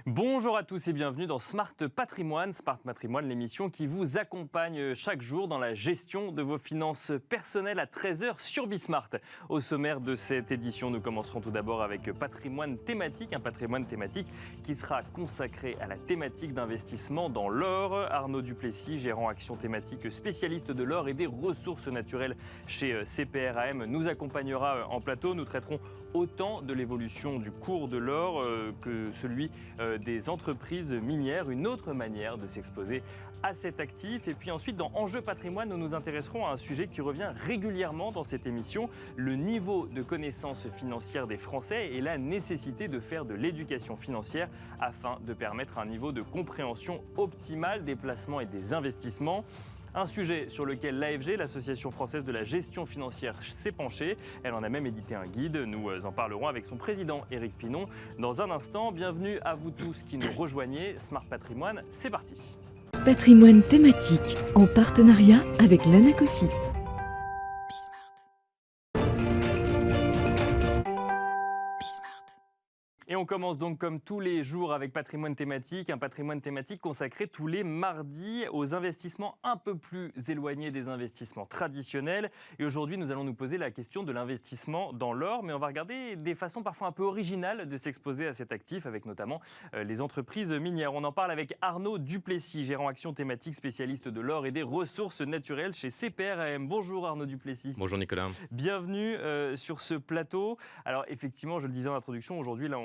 Bonjour à tous et bienvenue dans Smart Patrimoine. Smart Patrimoine, l'émission qui vous accompagne chaque jour dans la gestion de vos finances personnelles à 13 heures sur Bismart. Au sommaire de cette édition, nous commencerons tout d'abord avec patrimoine thématique, un patrimoine thématique qui sera consacré à la thématique d'investissement dans l'or. Arnaud Duplessis, gérant action thématique spécialiste de l'or et des ressources naturelles chez CPRAM, nous accompagnera en plateau. Nous traiterons autant de l'évolution du cours de l'or que celui des entreprises minières, une autre manière de s'exposer à cet actif. Et puis ensuite, dans Enjeux patrimoine, nous nous intéresserons à un sujet qui revient régulièrement dans cette émission, le niveau de connaissance financière des Français et la nécessité de faire de l'éducation financière afin de permettre un niveau de compréhension optimale des placements et des investissements. Un sujet sur lequel l'AFG, l'Association française de la gestion financière, s'est penchée. Elle en a même édité un guide. Nous en parlerons avec son président, Éric Pinon, dans un instant. Bienvenue à vous tous qui nous rejoignez. Smart Patrimoine, c'est parti. Patrimoine thématique en partenariat avec l'Anacofi. Et on commence donc comme tous les jours avec patrimoine thématique, un patrimoine thématique consacré tous les mardis aux investissements un peu plus éloignés des investissements traditionnels. Et aujourd'hui, nous allons nous poser la question de l'investissement dans l'or, mais on va regarder des façons parfois un peu originales de s'exposer à cet actif, avec notamment les entreprises minières. On en parle avec Arnaud Duplessis, gérant action thématique spécialiste de l'or et des ressources naturelles chez CPRAM. Bonjour Arnaud Duplessis. Bonjour Nicolas. Bienvenue sur ce plateau. Alors effectivement, je le disais en introduction, aujourd'hui là,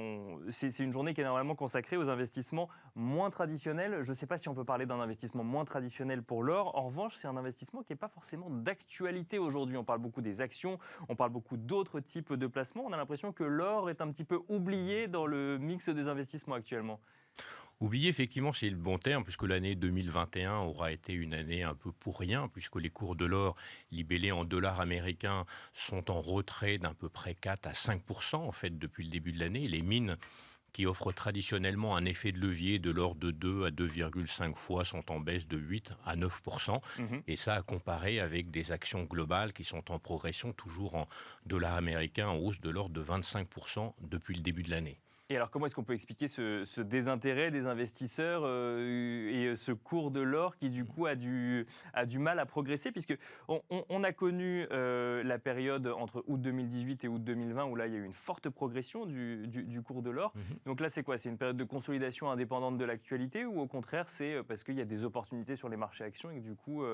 c'est une journée qui est normalement consacrée aux investissements moins traditionnels. Je ne sais pas si on peut parler d'un investissement moins traditionnel pour l'or. En revanche, c'est un investissement qui n'est pas forcément d'actualité aujourd'hui. On parle beaucoup des actions, on parle beaucoup d'autres types de placements. On a l'impression que l'or est un petit peu oublié dans le mix des investissements actuellement. Oublié, effectivement, c'est le bon terme, puisque l'année 2021 aura été une année un peu pour rien, puisque les cours de l'or libellés en dollars américains sont en retrait d'à peu près 4 à 5% en fait depuis le début de l'année. Les mines qui offrent traditionnellement un effet de levier de l'ordre de 2 à 2,5 fois sont en baisse de 8 à 9%. Et ça à comparer avec des actions globales qui sont en progression toujours en dollars américains en hausse de l'ordre de 25% depuis le début de l'année. Et alors, comment est-ce qu'on peut expliquer ce désintérêt des investisseurs et ce cours de l'or qui, du coup, a du mal à progresser, puisque on a connu la période entre août 2018 et août 2020, où là, il y a eu une forte progression du cours de l'or. Donc là, c'est quoi? C'est une période de consolidation indépendante de l'actualité, ou au contraire, c'est parce qu'il y a des opportunités sur les marchés actions et que, du coup,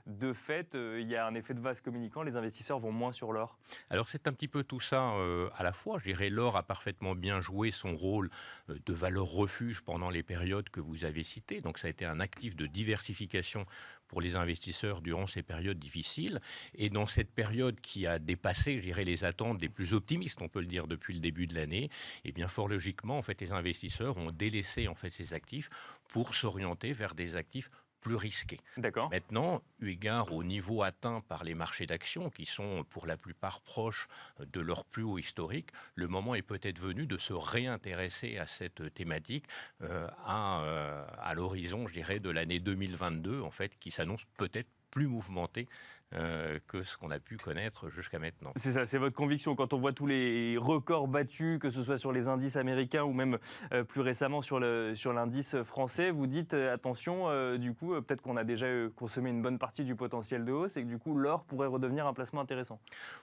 de fait, il y a un effet de vase communicant, les investisseurs vont moins sur l'or? Alors c'est un petit peu tout ça à la fois. Je dirais l'or a parfaitement bien joué son rôle de valeur refuge pendant les périodes que vous avez citées. Donc ça a été un actif de diversification pour les investisseurs durant ces périodes difficiles. Et dans cette période qui a dépassé, je dirais, les attentes des plus optimistes, on peut le dire, depuis le début de l'année, et bien fort logiquement, en fait, les investisseurs ont délaissé en fait ces actifs pour s'orienter vers des actifs plus risqués. D'accord. Maintenant, eu égard au niveau atteint par les marchés d'actions, qui sont pour la plupart proches de leur plus haut historique, le moment est peut-être venu de se réintéresser à cette thématique à l'horizon, je dirais, de l'année 2022, en fait, qui s'annonce peut-être plus mouvementée que ce qu'on a pu connaître jusqu'à maintenant. C'est ça, c'est votre conviction. Quand on voit tous les records battus, que ce soit sur les indices américains ou même plus récemment sur l'indice français, vous dites attention, du coup, peut-être qu'on a déjà consommé une bonne partie du potentiel de hausse et que du coup, l'or pourrait redevenir un placement intéressant.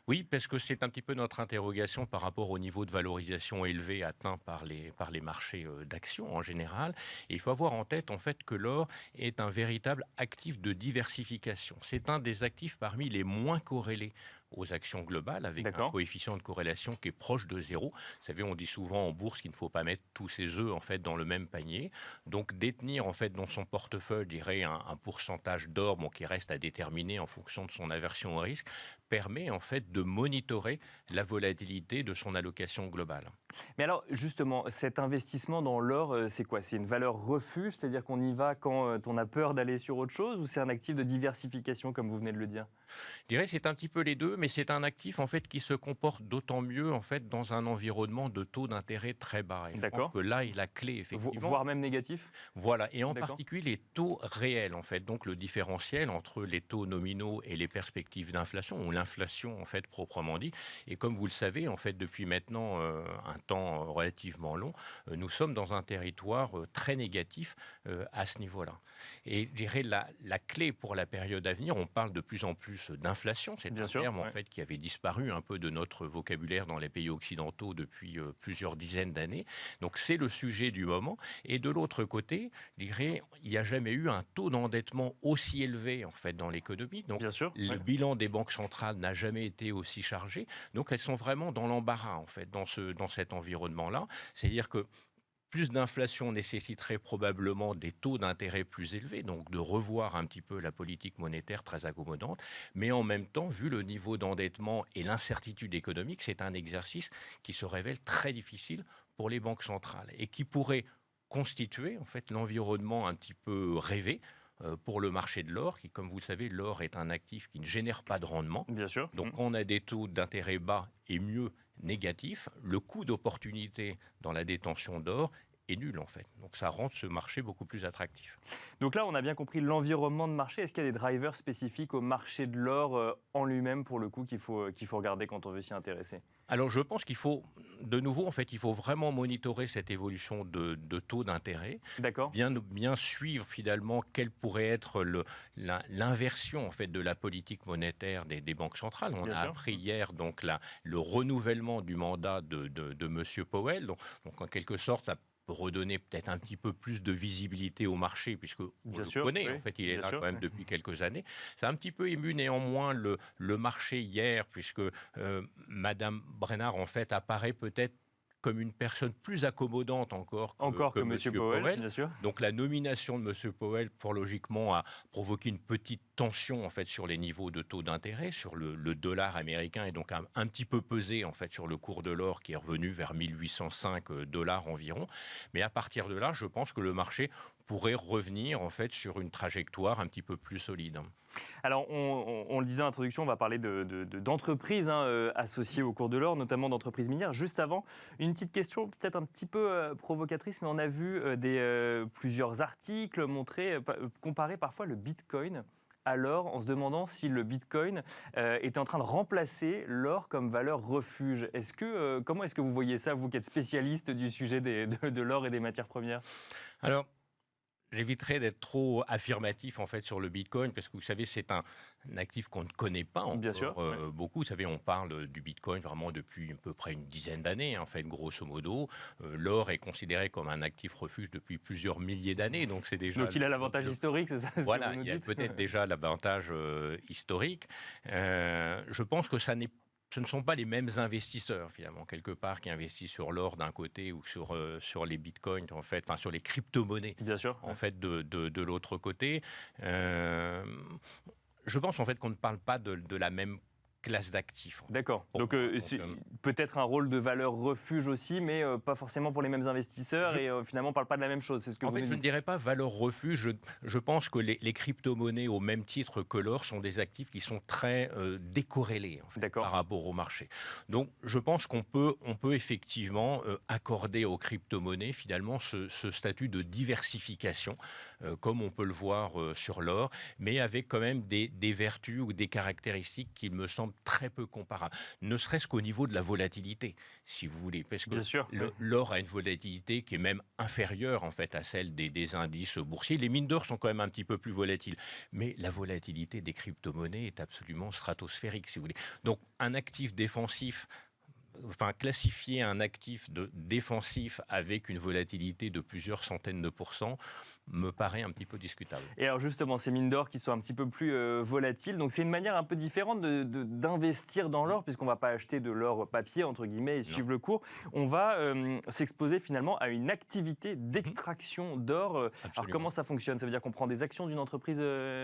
Oui, parce que c'est un petit peu notre interrogation par rapport au niveau de valorisation élevé atteint par les marchés d'actions en général. Et il faut avoir en tête en fait que l'or est un véritable actif de diversification. C'est un des actifs parmi les moins corrélés aux actions globales, avec un coefficient de corrélation qui est proche de 0. Vous savez, on dit souvent en bourse qu'il ne faut pas mettre tous ses œufs en fait dans le même panier. Donc détenir en fait dans son portefeuille, je dirais, un pourcentage d'or, qui reste à déterminer en fonction de son aversion au risque, permet en fait de monitorer la volatilité de son allocation globale. Mais alors justement, cet investissement dans l'or, c'est quoi? C'est une valeur refuge, c'est-à-dire qu'on y va quand on a peur d'aller sur autre chose, ou c'est un actif de diversification comme vous venez de le dire? Je dirais que c'est un petit peu les deux, mais c'est un actif en fait qui se comporte d'autant mieux en fait dans un environnement de taux d'intérêt très bas. Et je pense que là est la clé effectivement. Voire même négatif. Voilà, et en particulier les taux réels en fait, donc le différentiel entre les taux nominaux et les perspectives d'inflation ou l'inflation en fait proprement dit. Et comme vous le savez en fait depuis maintenant un temps relativement long, nous sommes dans un territoire très négatif à ce niveau-là. Et je dirais la clé pour la période à venir, on parle de plus en plus d'inflation, c'est un terme en fait qui avait disparu un peu de notre vocabulaire dans les pays occidentaux depuis plusieurs dizaines d'années. Donc c'est le sujet du moment. Et de l'autre côté, je dirais, il n'y a jamais eu un taux d'endettement aussi élevé en fait dans l'économie. Donc le bilan des banques centrales n'a jamais été aussi chargé. Donc elles sont vraiment dans l'embarras en fait dans cet environnement-là. C'est-à-dire que plus d'inflation nécessiterait probablement des taux d'intérêt plus élevés, donc de revoir un petit peu la politique monétaire très accommodante. Mais en même temps, vu le niveau d'endettement et l'incertitude économique, c'est un exercice qui se révèle très difficile pour les banques centrales et qui pourrait constituer en fait l'environnement un petit peu rêvé pour le marché de l'or, qui, comme vous le savez, l'or est un actif qui ne génère pas de rendement. Bien sûr. Donc, on a des taux d'intérêt bas et mieux négatifs. Le coût d'opportunité dans la détention d'or est nul, en fait. Donc, ça rend ce marché beaucoup plus attractif. Donc là, on a bien compris l'environnement de marché. Est-ce qu'il y a des drivers spécifiques au marché de l'or en lui-même, pour le coup, qu'il faut regarder quand on veut s'y intéresser? Alors, je pense qu'il faut, de nouveau, en fait, il faut vraiment monitorer cette évolution de taux d'intérêt. D'accord. Bien suivre, finalement, quelle pourrait être l'inversion, en fait, de la politique monétaire des banques centrales. On a appris hier, donc, le renouvellement du mandat de M. Powell. Donc, en quelque sorte, ça peut redonner peut-être un petit peu plus de visibilité au marché, puisque on le connaît, en fait, il est là quand même depuis quelques années. Ça a un petit peu ému néanmoins le marché hier, puisque Madame Brainard, en fait, apparaît peut-être comme une personne plus accommodante encore que M. Powell. Bien sûr. Donc la nomination de M. Powell, pour logiquement, a provoqué une petite tension en fait sur les niveaux de taux d'intérêt, sur le dollar américain, et donc un petit peu pesé en fait sur le cours de l'or qui est revenu vers 1805 $ environ. Mais à partir de là, je pense que le marché pourrait revenir en fait sur une trajectoire un petit peu plus solide. Alors, on le disait en introduction, on va parler d'entreprises associées au cours de l'or, notamment d'entreprises minières. Juste avant, une petite question peut-être un petit peu provocatrice, mais on a vu plusieurs articles comparer parfois le Bitcoin à l'or, en se demandant si le Bitcoin était en train de remplacer l'or comme valeur refuge. Comment est-ce que vous voyez ça, vous qui êtes spécialiste du sujet de l'or et des matières premières? Alors, j'éviterai d'être trop affirmatif en fait sur le Bitcoin, parce que vous savez, c'est un actif qu'on ne connaît pas encore beaucoup. Vous savez, on parle du Bitcoin vraiment depuis à peu près une dizaine d'années, en fait, grosso modo. L'or est considéré comme un actif refuge depuis plusieurs milliers d'années, donc c'est déjà... Donc il a l'avantage historique, c'est ça? Voilà, il y a peut-être déjà l'avantage historique. Je pense que ce ne sont pas les mêmes investisseurs, finalement, quelque part, qui investissent sur l'or d'un côté ou sur les bitcoins, en fait, enfin, sur les crypto-monnaies, en fait, de l'autre côté. Je pense, en fait, qu'on ne parle pas de la même classe d'actifs. D'accord. Donc peut-être un rôle de valeur refuge aussi, mais pas forcément pour les mêmes investisseurs, et finalement on ne parle pas de la même chose. C'est ce que en fait, je ne dirais pas valeur refuge. Je pense que les crypto-monnaies, au même titre que l'or, sont des actifs qui sont très décorrélés en fait, par rapport au marché. Donc je pense qu'on peut effectivement accorder aux crypto-monnaies finalement ce statut de diversification, comme on peut le voir sur l'or, mais avec quand même des vertus ou des caractéristiques qui me semblent très peu comparables, ne serait-ce qu'au niveau de la volatilité, si vous voulez, parce que l'or a une volatilité qui est même inférieure en fait à celle des indices boursiers. Les mines d'or sont quand même un petit peu plus volatiles, mais la volatilité des crypto-monnaies est absolument stratosphérique, si vous voulez. Donc un actif défensif, enfin classifier un actif défensif avec une volatilité de plusieurs centaines de pourcents, me paraît un petit peu discutable. Et alors justement, ces mines d'or qui sont un petit peu plus volatiles, donc c'est une manière un peu différente d'investir dans l'or, puisqu'on ne va pas acheter de l'or papier, entre guillemets, et suivre le cours. On va s'exposer finalement à une activité d'extraction d'or. Alors comment ça fonctionne? Ça veut dire qu'on prend des actions d'une entreprise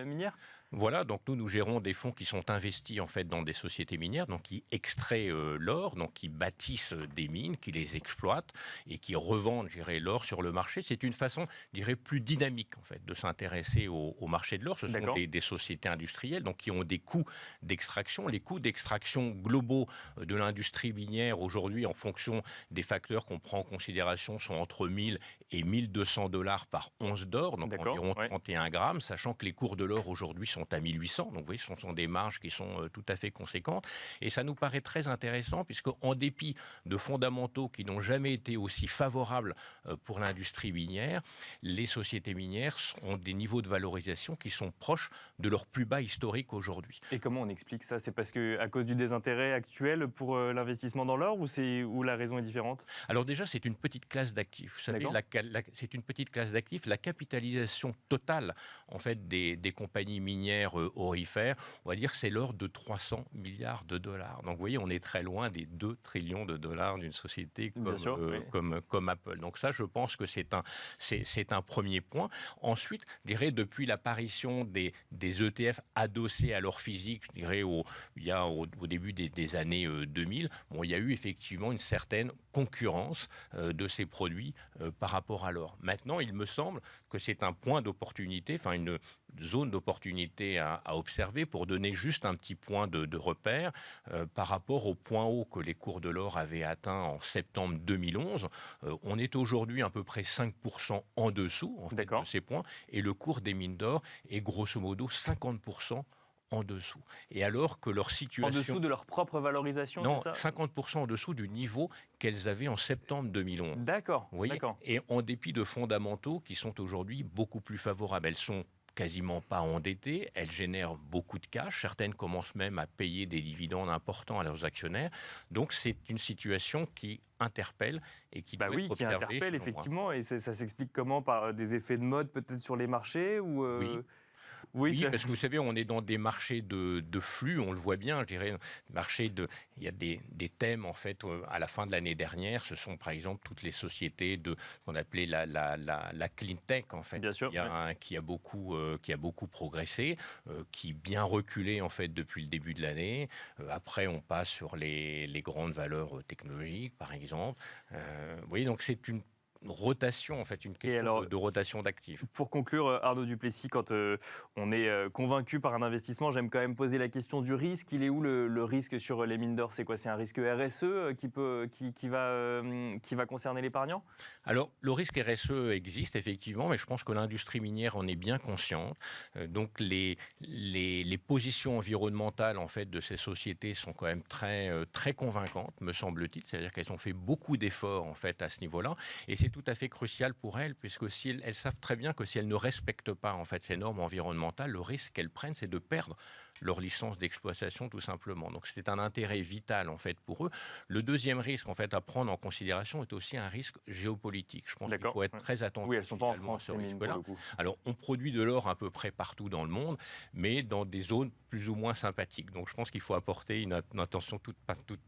minière? Voilà, donc nous gérons des fonds qui sont investis en fait dans des sociétés minières, donc qui extraient l'or, donc qui bâtissent des mines, qui les exploitent et qui revendent, je dirais, l'or sur le marché. C'est une façon, je dirais, plus dynamique en fait de s'intéresser au marché de l'or. Ce sont des sociétés industrielles, donc qui ont des coûts d'extraction. Les coûts d'extraction globaux de l'industrie minière aujourd'hui, en fonction des facteurs qu'on prend en considération, sont entre 1000 et 1200 $ par once d'or, donc environ 31 grammes, sachant que les cours de l'or aujourd'hui sont à 1800. Donc vous voyez, ce sont des marges qui sont tout à fait conséquentes. Et ça nous paraît très intéressant puisque, en dépit de fondamentaux qui n'ont jamais été aussi favorables pour l'industrie minière, les sociétés minières ont des niveaux de valorisation qui sont proches de leur plus bas historique aujourd'hui. Et comment on explique ça? C'est parce qu'à cause du désintérêt actuel pour l'investissement dans l'or, ou la raison est différente? Alors déjà, c'est une petite classe d'actifs. Vous savez, c'est une petite classe d'actifs. La capitalisation totale en fait, des compagnies minières aurifères, on va dire, c'est l'ordre de 300 milliards de dollars. Donc vous voyez, on est très loin des 2 trillions de dollars d'une société comme Apple. Donc ça, je pense que c'est un premier point. Ensuite, je dirais, depuis l'apparition des ETF adossés à l'or physique, je dirais au début des années 2000, il y a eu effectivement une certaine concurrence de ces produits par rapport à l'or. Maintenant, il me semble que c'est un point d'opportunité, enfin une zone d'opportunité à observer pour donner juste un petit point de repère par rapport au point haut que les cours de l'or avaient atteint en septembre 2011. On est aujourd'hui à peu près 5% en dessous de ces points et le cours des mines d'or est grosso modo 50% en dessous. Et alors que leur situation... En dessous de leur propre valorisation, non, c'est ça? 50% en dessous du niveau qu'elles avaient en septembre 2011. D'accord. Et en dépit de fondamentaux qui sont aujourd'hui beaucoup plus favorables. Elles sont quasiment pas endettées, elles génèrent beaucoup de cash, certaines commencent même à payer des dividendes importants à leurs actionnaires. Donc c'est une situation qui interpelle et qui doit être observée. Qui interpelle effectivement, et ça s'explique comment? Par des effets de mode peut-être sur les marchés ou Oui, parce que vous savez, on est dans des marchés de flux, on le voit bien, je dirais, il y a des thèmes, en fait, à la fin de l'année dernière, ce sont par exemple toutes les sociétés de ce qu'on appelait la clean tech, en fait, bien sûr, qui a beaucoup progressé, qui bien reculé, en fait, depuis le début de l'année. Après, on passe sur les grandes valeurs technologiques, par exemple. Vous voyez, donc c'est une rotation, en fait, une question de rotation d'actifs. Pour conclure, Arnaud Duplessis, quand on est convaincu par un investissement, j'aime quand même poser la question du risque. Il est où le risque sur les mines d'or? C'est quoi? C'est un risque RSE qui va concerner l'épargnant? Alors, le risque RSE existe effectivement, mais je pense que l'industrie minière en est bien consciente. Donc, les positions environnementales, en fait, de ces sociétés sont quand même très convaincantes, me semble-t-il. C'est-à-dire qu'elles ont fait beaucoup d'efforts, en fait, à ce niveau-là. Et c'est tout à fait crucial pour elles, puisque elles savent très bien que si elles ne respectent pas, en fait, ces normes environnementales, le risque qu'elles prennent, c'est de perdre leur licence d'exploitation, tout simplement. Donc c'est un intérêt vital, en fait, pour eux. Le deuxième risque, en fait, à prendre en considération est aussi un risque géopolitique. Je pense qu'il faut être très attentif. Oui, elles sont pas en France, ce risque-là. Alors, on produit de l'or à peu près partout dans le monde, mais dans des zones plus ou moins sympathiques. Donc je pense qu'il faut apporter une attention toute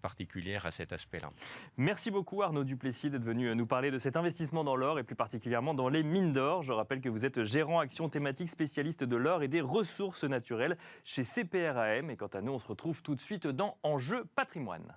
particulière à cet aspect-là. Merci beaucoup, Arnaud Duplessis, d'être venu nous parler de cet investissement dans l'or et plus particulièrement dans les mines d'or. Je rappelle que vous êtes gérant action thématique spécialiste de l'or et des ressources naturelles chez CPRAM. Et quant à nous, on se retrouve tout de suite dans Enjeu Patrimoine.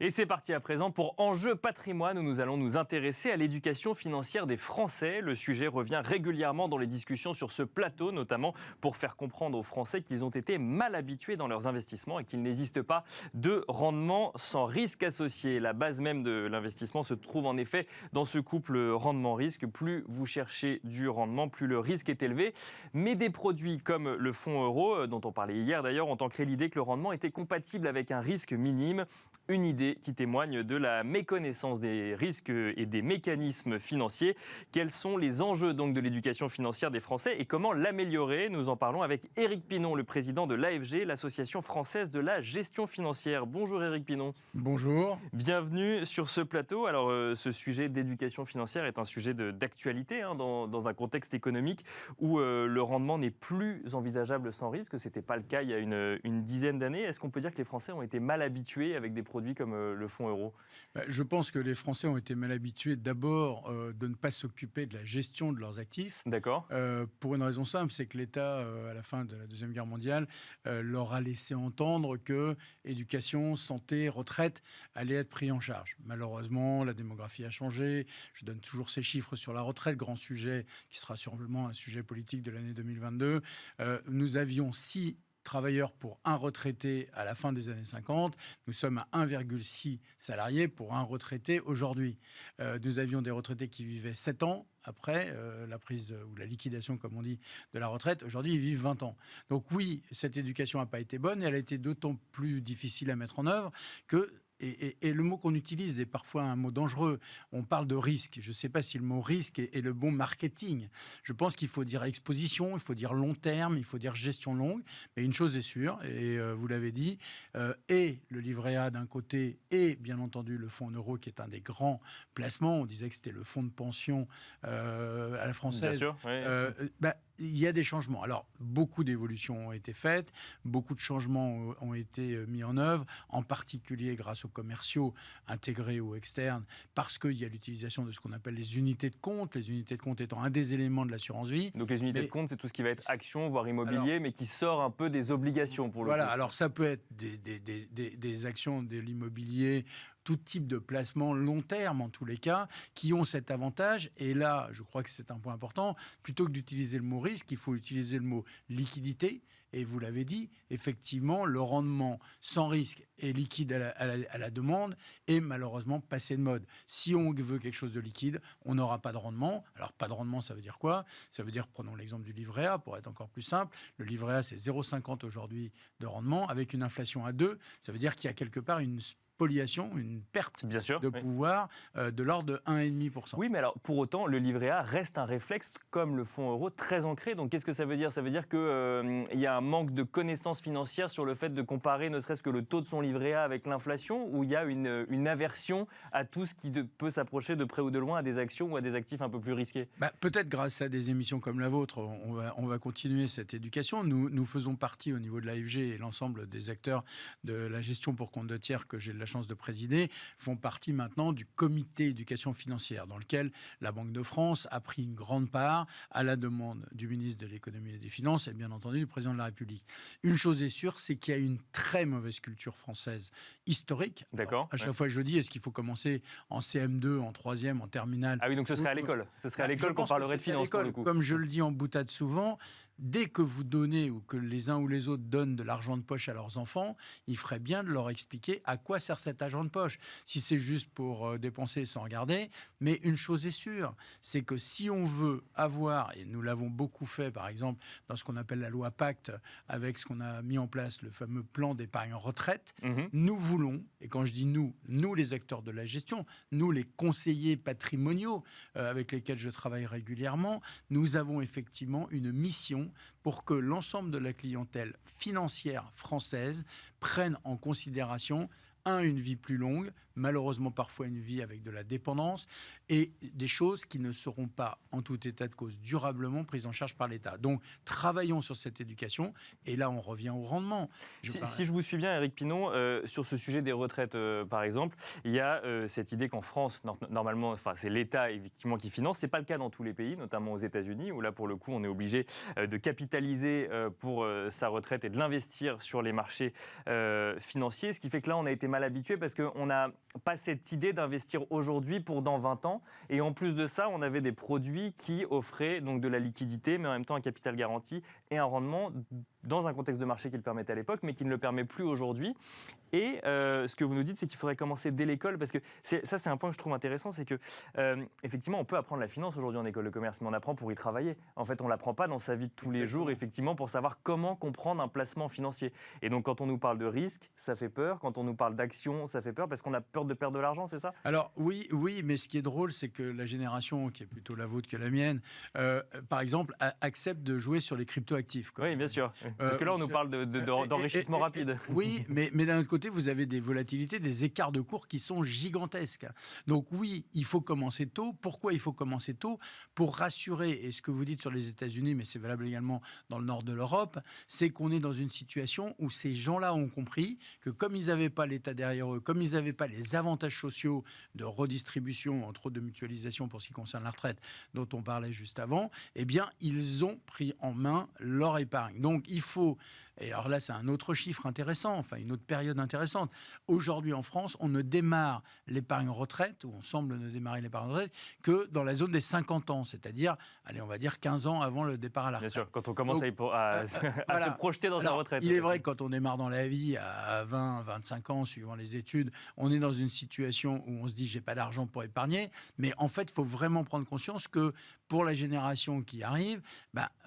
Et c'est parti à présent pour Enjeu Patrimoine, où nous allons nous intéresser à l'éducation financière des Français. Le sujet revient régulièrement dans les discussions sur ce plateau, notamment pour faire comprendre aux Français qu'ils ont été mal habitués dans leurs investissements et qu'il n'existe pas de rendement sans risque associé. La base même de l'investissement se trouve en effet dans ce couple rendement-risque. Plus vous cherchez du rendement, plus le risque est élevé. Mais des produits comme le fonds euro, dont on parlait hier d'ailleurs, ont ancré l'idée que le rendement était compatible avec un risque minime. Une idée qui témoigne de la méconnaissance des risques et des mécanismes financiers. Quels sont les enjeux donc de l'éducation financière des Français et comment l'améliorer? Nous en parlons avec Éric Pinon, le président de l'AFG, l'Association française de la gestion financière. Bonjour Éric Pinon. Bonjour. Bienvenue sur ce plateau. Alors ce sujet d'éducation financière est un sujet d'actualité dans un contexte économique où le rendement n'est plus envisageable sans risque. Ce n'était pas le cas il y a une dizaine d'années. Est-ce qu'on peut dire que les Français ont été mal habitués avec des produits comme le fonds euro? Je pense que les Français ont été mal habitués d'abord de ne pas s'occuper de la gestion de leurs actifs. D'accord. Pour une raison simple, c'est que l'État, à la fin de la Deuxième Guerre mondiale, leur a laissé entendre que éducation, santé, retraite allaient être pris en charge. Malheureusement, la démographie a changé. Je donne toujours ces chiffres sur la retraite, grand sujet qui sera sûrement un sujet politique de l'année 2022. Nous avions 6 travailleurs pour un retraité à la fin des années 50. Nous sommes à 1,6 salariés pour un retraité aujourd'hui. Nous avions des retraités qui vivaient 7 ans après la prise ou la liquidation, comme on dit, de la retraite. Aujourd'hui, ils vivent 20 ans. Donc oui, cette éducation n'a pas été bonne et elle a été d'autant plus difficile à mettre en œuvre que et le mot qu'on utilise est parfois un mot dangereux. On parle de risque. Je ne sais pas si le mot risque est le bon marketing. Je pense qu'il faut dire exposition, il faut dire long terme, il faut dire gestion longue. Mais une chose est sûre, et vous l'avez dit, et le livret A d'un côté, et bien entendu le fonds euro qui est un des grands placements. On disait que c'était le fonds de pension à la française. Bien sûr, oui. Il y a des changements. Alors, beaucoup d'évolutions ont été faites, beaucoup de changements ont été mis en œuvre, en particulier grâce aux commerciaux intégrés ou externes, parce qu'il y a l'utilisation de ce qu'on appelle les unités de compte, les unités de compte étant un des éléments de l'assurance vie. Donc les unités de compte, c'est tout ce qui va être action, voire immobilier, Alors, mais qui sort un peu des obligations pour le coup. Voilà, alors ça peut être des actions de l'immobilier, tout type de placement long terme en tous les cas, qui ont cet avantage. Et là, je crois que c'est un point important, plutôt que d'utiliser le mot risque, il faut utiliser le mot liquidité. Et vous l'avez dit, effectivement, le rendement sans risque et liquide à la demande est malheureusement passé de mode. Si on veut quelque chose de liquide, on n'aura pas de rendement. Alors, pas de rendement, ça veut dire quoi? Ça veut dire, prenons l'exemple du livret A, pour être encore plus simple. Le livret A, c'est 0,50 aujourd'hui de rendement, avec une inflation à 2. Ça veut dire qu'il y a quelque part une spoliation, une perte Bien sûr, de oui. pouvoir de l'ordre de 1,5%. Oui, mais alors pour autant, le livret A reste un réflexe comme le fonds euro très ancré. Donc qu'est-ce que ça veut dire? Ça veut dire qu'il y a un manque de connaissances financières sur le fait de comparer ne serait-ce que le taux de son livret A avec l'inflation, ou il y a une aversion à tout ce qui peut s'approcher de près ou de loin à des actions ou à des actifs un peu plus risqués? Peut-être grâce à des émissions comme la vôtre, on va continuer cette éducation. Nous faisons partie au niveau de l'AFG et l'ensemble des acteurs de la gestion pour compte de tiers que j'ai la chance de présider font partie maintenant du comité éducation financière dans lequel la Banque de France a pris une grande part à la demande du ministre de l'économie et des finances et bien entendu du président de la République. Une chose est sûre, c'est qu'il y a une très mauvaise culture française historique. D'accord. Alors, à chaque fois je dis, est-ce qu'il faut commencer en CM2, en 3e, en terminale? Ah oui, donc ce serait à l'école. Ce serait à l'école qu'on parlerait de finances pour le coup. Comme je le dis en boutade souvent, dès que vous donnez ou que les uns ou les autres donnent de l'argent de poche à leurs enfants, il ferait bien de leur expliquer à quoi sert cet argent de poche. Si c'est juste pour dépenser sans regarder, mais une chose est sûre, c'est que si on veut avoir, et nous l'avons beaucoup fait par exemple dans ce qu'on appelle la loi Pacte, avec ce qu'on a mis en place, le fameux plan d'épargne retraite, nous voulons, et quand je dis nous les acteurs de la gestion, nous les conseillers patrimoniaux avec lesquels je travaille régulièrement, nous avons effectivement une mission pour que l'ensemble de la clientèle financière française prenne en considération une vie plus longue, malheureusement parfois une vie avec de la dépendance, et des choses qui ne seront pas, en tout état de cause, durablement prises en charge par l'État. Donc, travaillons sur cette éducation, et là, on revient au rendement. Si je vous suis bien, Éric Pinon, sur ce sujet des retraites, par exemple, il y a cette idée qu'en France, normalement, c'est l'État effectivement qui finance. C'est pas le cas dans tous les pays, notamment aux États-Unis, où là, pour le coup, on est obligé de capitaliser pour sa retraite et de l'investir sur les marchés financiers, ce qui fait que là, on a été mal habitué parce qu'on n'a pas cette idée d'investir aujourd'hui pour dans 20 ans. Et en plus de ça, on avait des produits qui offraient donc de la liquidité, mais en même temps un capital garanti et un rendement dans un contexte de marché qui le permettait à l'époque, mais qui ne le permet plus aujourd'hui. Et ce que vous nous dites, c'est qu'il faudrait commencer dès l'école, parce que ça, c'est un point que je trouve intéressant, c'est que effectivement, on peut apprendre la finance aujourd'hui en école de commerce, mais on apprend pour y travailler. En fait, on l'apprend pas dans sa vie de tous les jours, effectivement, pour savoir comment comprendre un placement financier. Et donc, quand on nous parle de risque, ça fait peur. Quand on nous parle d'action, ça fait peur, parce qu'on a peur de perdre de l'argent, c'est ça? Alors oui, mais ce qui est drôle, c'est que la génération, qui est plutôt la vôtre que la mienne, par exemple, accepte de jouer sur les crypto-actifs. Oui, bien sûr. Parce que là, on nous parle d'enrichissement rapide. Oui, mais d'un autre côté, vous avez des volatilités, des écarts de cours qui sont gigantesques. Donc oui, il faut commencer tôt. Pourquoi il faut commencer tôt? Pour rassurer, et ce que vous dites sur les États-Unis, mais c'est valable également dans le nord de l'Europe, c'est qu'on est dans une situation où ces gens-là ont compris que comme ils n'avaient pas l'État l'État derrière eux, comme ils n'avaient pas les avantages sociaux de redistribution, entre autres de mutualisation pour ce qui concerne la retraite, dont on parlait juste avant, eh bien, ils ont pris en main leur épargne. Donc, il faut... Et alors là, c'est un autre chiffre intéressant, enfin une autre période intéressante. Aujourd'hui, en France, on ne démarre l'épargne retraite, ou on semble ne démarrer l'épargne retraite, que dans la zone des 50 ans, c'est-à-dire, allez, on va dire 15 ans avant le départ à la retraite. Bien sûr, quand on commence à voilà. se projeter dans sa retraite. Il est vrai que quand on démarre dans la vie à 20, 25 ans, suivant les études, on est dans une situation où on se dit, j'ai pas d'argent pour épargner. Mais en fait, il faut vraiment prendre conscience que pour la génération qui arrive,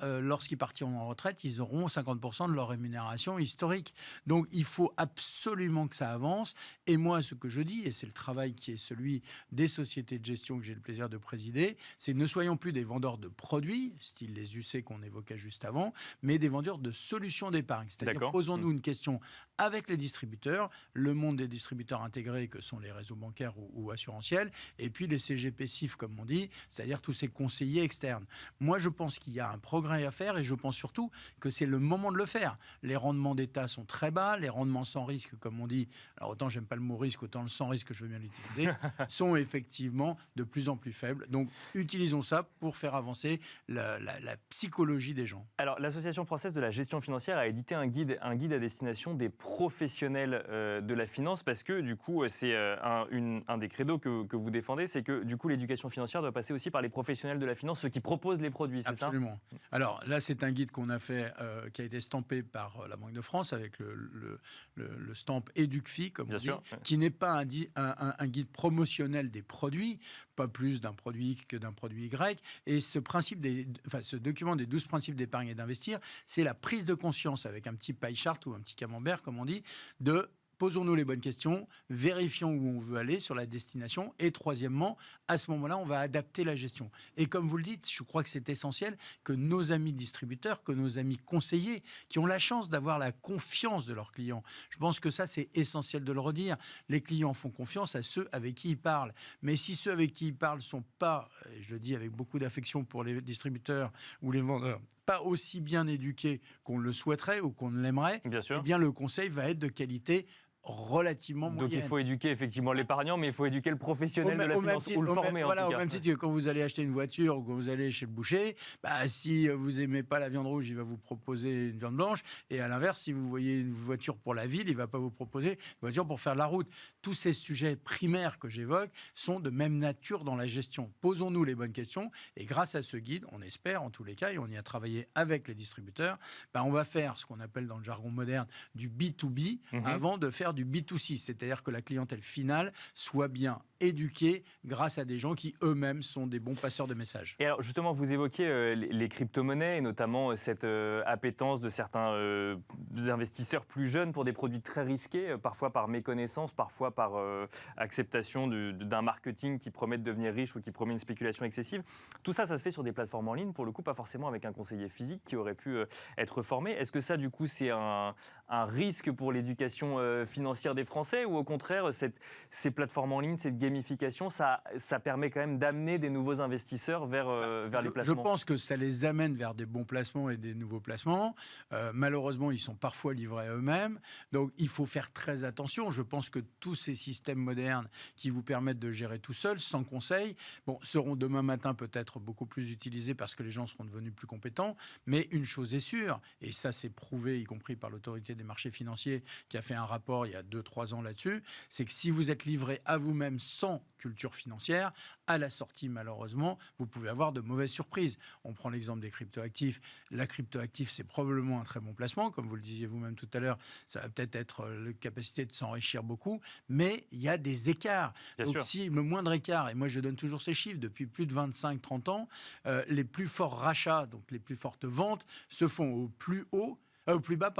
lorsqu'ils partiront en retraite, ils auront 50% de leur rémunération historique. Donc, il faut absolument que ça avance. Et moi, ce que je dis, et c'est le travail qui est celui des sociétés de gestion que j'ai le plaisir de présider, c'est ne soyons plus des vendeurs de produits, style les UC qu'on évoquait juste avant, mais des vendeurs de solutions d'épargne. C'est-à-dire, posons-nous une question avec les distributeurs, le monde des distributeurs intégrés que sont les réseaux bancaires ou assurantiels, et puis les CGP-CIF, comme on dit, c'est-à-dire tous ces conseillers externes. Moi, je pense qu'il y a un progrès à faire et je pense surtout que c'est le moment de le faire. Les rendements d'État sont très bas, les rendements sans risque, comme on dit, alors autant j'aime pas le mot risque, autant le sans risque, je veux bien l'utiliser, sont effectivement de plus en plus faibles. Donc, utilisons ça pour faire avancer la psychologie des gens. Alors, l'Association française de la gestion financière a édité un guide à destination des professionnels de la finance, parce que du coup, c'est un des credos que vous défendez, c'est que du coup, l'éducation financière doit passer aussi par les professionnels de la finance, ceux qui proposent les produits, c'est ça ? Absolument. Alors là, c'est un guide qu'on a fait, qui a été stampé par la Banque de France avec le stamp EducFi, comme on dit, qui n'est pas un guide promotionnel des produits, pas plus d'un produit que d'un produit Y. Et ce document des 12 principes d'épargne et d'investir, c'est la prise de conscience avec un petit pie chart ou un petit camembert, comme on dit, de posons-nous les bonnes questions, vérifions où on veut aller sur la destination. Et troisièmement, à ce moment-là, on va adapter la gestion. Et comme vous le dites, je crois que c'est essentiel que nos amis distributeurs, que nos amis conseillers, qui ont la chance d'avoir la confiance de leurs clients, je pense que ça, c'est essentiel de le redire. Les clients font confiance à ceux avec qui ils parlent. Mais si ceux avec qui ils parlent ne sont pas, et je le dis avec beaucoup d'affection pour les distributeurs ou les vendeurs, pas aussi bien éduqués qu'on le souhaiterait ou qu'on l'aimerait, eh bien le conseil va être de qualité relativement moyenne. Donc il faut éduquer effectivement l'épargnant, mais il faut éduquer le professionnel de la finance, ou le former en tout cas. Au même titre que quand vous allez acheter une voiture ou quand vous allez chez le boucher, si vous n'aimez pas la viande rouge, il va vous proposer une viande blanche, et à l'inverse, si vous voyez une voiture pour la ville, il ne va pas vous proposer une voiture pour faire la route. Tous ces sujets primaires que j'évoque sont de même nature dans la gestion. Posons-nous les bonnes questions, et grâce à ce guide, on espère en tous les cas, et on y a travaillé avec les distributeurs, on va faire ce qu'on appelle dans le jargon moderne du B2B avant de faire du B2C, c'est-à-dire que la clientèle finale soit bien éduqués grâce à des gens qui eux-mêmes sont des bons passeurs de messages. Et alors justement, vous évoquiez les crypto-monnaies et notamment cette appétence de certains investisseurs plus jeunes pour des produits très risqués, parfois par méconnaissance, parfois par acceptation d'un marketing qui promet de devenir riche ou qui promet une spéculation excessive. Tout ça, ça se fait sur des plateformes en ligne, pour le coup, pas forcément avec un conseiller physique qui aurait pu être formé. Est-ce que ça, du coup, c'est un risque pour l'éducation financière des Français, ou au contraire, ces plateformes en ligne, cette gamification, ça permet quand même d'amener des nouveaux investisseurs vers les placements? Je pense que ça les amène vers des bons placements et des nouveaux placements. Malheureusement, ils sont parfois livrés à eux-mêmes. Donc, il faut faire très attention. Je pense que tous ces systèmes modernes qui vous permettent de gérer tout seul, sans conseil, seront demain matin peut-être beaucoup plus utilisés parce que les gens seront devenus plus compétents. Mais une chose est sûre, et ça c'est prouvé, y compris par l'autorité des marchés financiers qui a fait un rapport il y a 2-3 ans là-dessus, c'est que si vous êtes livré à vous-même sans culture financière, à la sortie, malheureusement, vous pouvez avoir de mauvaises surprises. On prend l'exemple des cryptoactifs. La cryptoactif, c'est probablement un très bon placement. Comme vous le disiez vous-même tout à l'heure, ça va peut-être être la capacité de s'enrichir beaucoup, mais il y a des écarts. Donc, si le moindre écart, et moi je donne toujours ces chiffres, depuis plus de 25-30 ans, les plus forts rachats, donc les plus fortes ventes, se font au plus bas,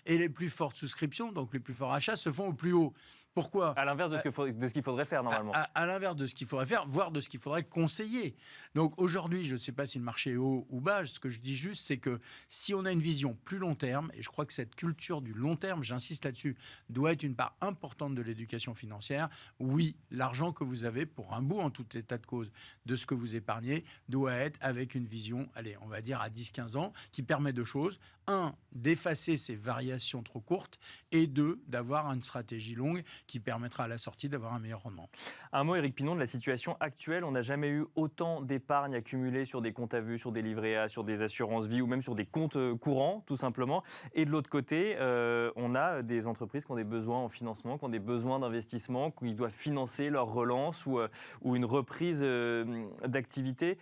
et les plus fortes souscriptions, donc les plus forts achats, se font au plus haut. Pourquoi ? À l'inverse de ce qu'il faudrait faire normalement. À l'inverse de ce qu'il faudrait faire, voire de ce qu'il faudrait conseiller. Donc aujourd'hui, je ne sais pas si le marché est haut ou bas. Ce que je dis juste, c'est que si on a une vision plus long terme, et je crois que cette culture du long terme, j'insiste là-dessus, doit être une part importante de l'éducation financière. Oui, l'argent que vous avez, pour un bout en tout état de cause, de ce que vous épargnez, doit être avec une vision, allez, on va dire à 10-15 ans, qui permet deux choses. 1, d'effacer ces variations trop courtes, et 2, d'avoir une stratégie longue qui permettra à la sortie d'avoir un meilleur rendement. Un mot, Éric Pinon, de la situation actuelle. On n'a jamais eu autant d'épargne accumulée sur des comptes à vue, sur des livrets A, sur des assurances vie ou même sur des comptes courants, tout simplement. Et de l'autre côté, on a des entreprises qui ont des besoins en financement, qui ont des besoins d'investissement, qui doivent financer leur relance ou une reprise d'activité.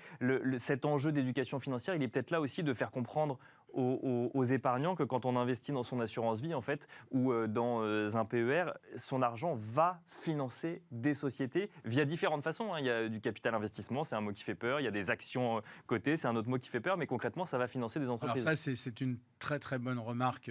Cet enjeu d'éducation financière, il est peut-être là aussi de faire comprendre aux épargnants que quand on investit dans son assurance vie en fait, ou dans un PER, son argent va financer des sociétés via différentes façons. Il y a du capital investissement, c'est un mot qui fait peur. Il y a des actions cotées, c'est un autre mot qui fait peur. Mais concrètement, ça va financer des entreprises. Alors ça, c'est une très très bonne remarque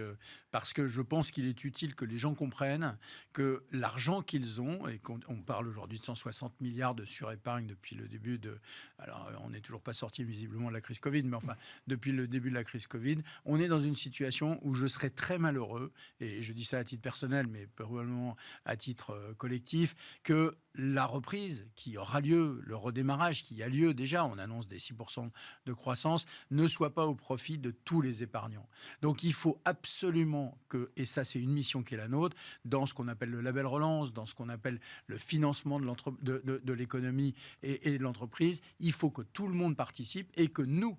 parce que je pense qu'il est utile que les gens comprennent que l'argent qu'ils ont, et qu'on parle aujourd'hui de 160 milliards de surépargne depuis le début de... Alors, on n'est toujours pas sorti visiblement de la crise Covid, mais enfin, depuis le début de la crise Covid, on est dans une situation où je serais très malheureux, et je dis ça à titre personnel, mais probablement à titre collectif, que la reprise qui aura lieu, le redémarrage qui a lieu déjà, on annonce des 6% de croissance, ne soit pas au profit de tous les épargnants. Donc il faut absolument que, et ça c'est une mission qui est la nôtre, dans ce qu'on appelle le label relance, dans ce qu'on appelle le financement de l'économie et de l'entreprise, il faut que tout le monde participe et que nous,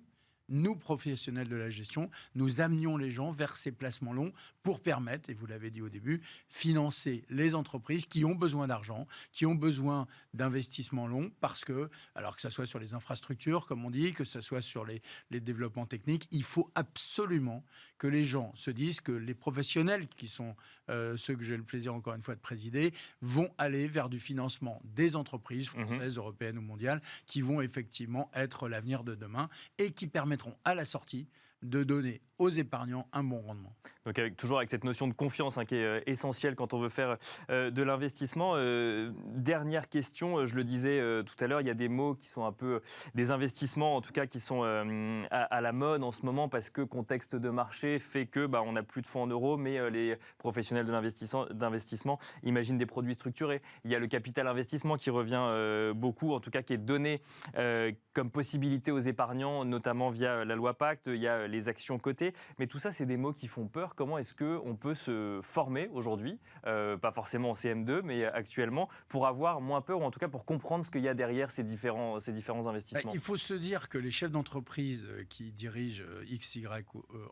professionnels de la gestion, nous amenions les gens vers ces placements longs pour permettre, et vous l'avez dit au début, financer les entreprises qui ont besoin d'argent, qui ont besoin d'investissements longs, parce que, alors que ce soit sur les infrastructures, comme on dit, que ce soit sur les développements techniques, il faut absolument que les gens se disent que les professionnels, qui sont ceux que j'ai le plaisir encore une fois de présider, vont aller vers du financement des entreprises françaises, européennes ou mondiales, qui vont effectivement être l'avenir de demain et qui permettront à la sortie de donner aux épargnants un bon rendement. Donc toujours avec cette notion de confiance qui est essentielle quand on veut faire de l'investissement. Dernière question, je le disais tout à l'heure, il y a des mots qui sont un peu des investissements en tout cas qui sont à la mode en ce moment parce que contexte de marché fait que on n'a plus de fonds en euros, mais les professionnels de d'investissement imaginent des produits structurés. Il y a le capital investissement qui revient beaucoup, en tout cas qui est donné comme possibilité aux épargnants, notamment via la loi Pacte. Il y a les actions cotées, mais tout ça, c'est des mots qui font peur. Comment est-ce qu'on peut se former aujourd'hui, pas forcément en CM2, mais actuellement, pour avoir moins peur, ou en tout cas pour comprendre ce qu'il y a derrière ces différents investissements? Il faut se dire que les chefs d'entreprise qui dirigent XY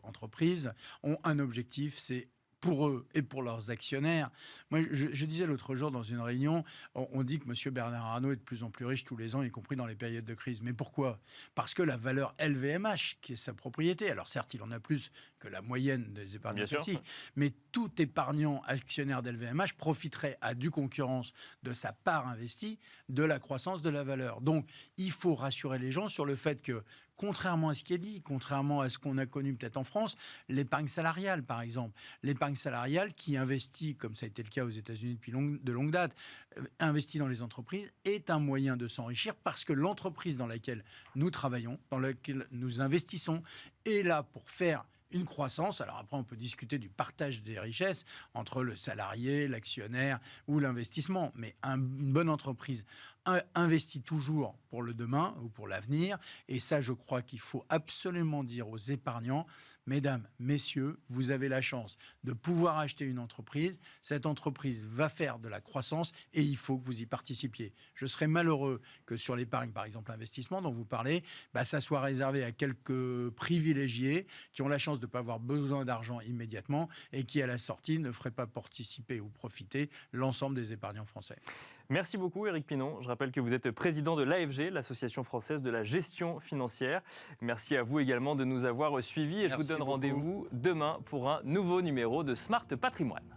entreprises ont un objectif, c'est pour eux et pour leurs actionnaires. Moi, je disais l'autre jour dans une réunion, on dit que M. Bernard Arnault est de plus en plus riche tous les ans, y compris dans les périodes de crise. Mais pourquoi ? Parce que la valeur LVMH, qui est sa propriété, alors certes, il en a plus que la moyenne des épargnants classiques, mais tout épargnant actionnaire d'LVMH profiterait à due concurrence de sa part investie de la croissance de la valeur. Donc, il faut rassurer les gens sur le fait que, contrairement à ce qui est dit, contrairement à ce qu'on a connu peut-être en France, l'épargne salariale, par exemple, l'épargne salariale qui investit, comme ça a été le cas aux États-Unis depuis de longue date, investit dans les entreprises, est un moyen de s'enrichir parce que l'entreprise dans laquelle nous travaillons, dans laquelle nous investissons, est là pour faire une croissance. Alors après, on peut discuter du partage des richesses entre le salarié, l'actionnaire ou l'investissement. Mais une bonne entreprise investit toujours pour le demain ou pour l'avenir. Et ça, je crois qu'il faut absolument dire aux épargnants, mesdames, messieurs, vous avez la chance de pouvoir acheter une entreprise. Cette entreprise va faire de la croissance et il faut que vous y participiez. Je serais malheureux que sur l'épargne, par exemple, investissement dont vous parlez, ça soit réservé à quelques privilégiés qui ont la chance de ne pas avoir besoin d'argent immédiatement et qui, à la sortie, ne feraient pas participer ou profiter l'ensemble des épargnants français. Merci beaucoup, Éric Pinon. Je rappelle que vous êtes président de l'AFG, l'Association française de la gestion financière. Merci à vous également de nous avoir suivis et je vous donne rendez-vous demain pour un nouveau numéro de Smart Patrimoine.